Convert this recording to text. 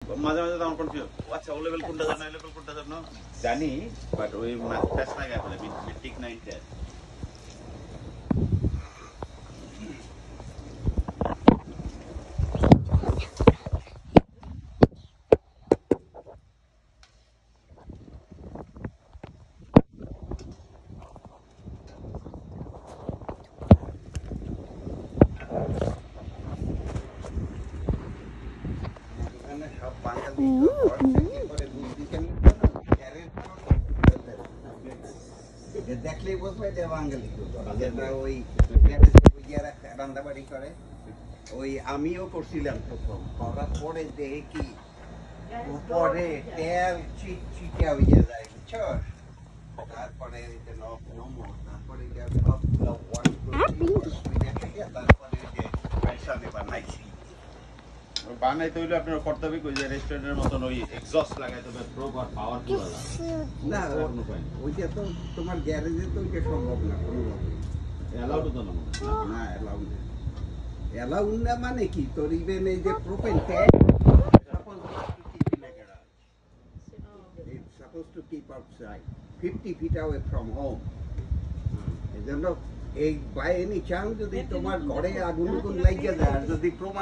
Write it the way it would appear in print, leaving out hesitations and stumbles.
মাঝে মাঝে তখন কনফিউজ আচ্ছা ও লেভেল কোনটা জানো এই লেভেল কোনটা জানো জানি বাট ওই ম্যাথ না গেলে মিড 9 10 দেখলেই বলবো এটা বাঙালি ওই রান্না বাড়ি করে ওই আমিও করছিলাম প্রথম করার পরে দেখি পরে তেল ছিটে হয়ে যায় বুঝছো তারপরে তারপরে সবগুলো তারপরে যে পয়সা বানাইছি বানাইতে হইলে আপনার কর্তব্য ওই যে রেস্টুরেন্টের মতন ওই এক্সস্ট লাগাইতে হবে প্রপার পাওয়ারফুল না ওইটা তো তোমার গ্যারেজে তো ওইটা সম্ভব না কোনোভাবে অ্যালাউড তো না না অ্যালাউড না মানে কি তোর ইভেন এই যে propane tank supposed to keep outside 50 feet away from home এই জন্য এই বাই এনি চান্স যদি তোমার ঘরে আগুন লাগিয়ে যায় যদি প্রমাণ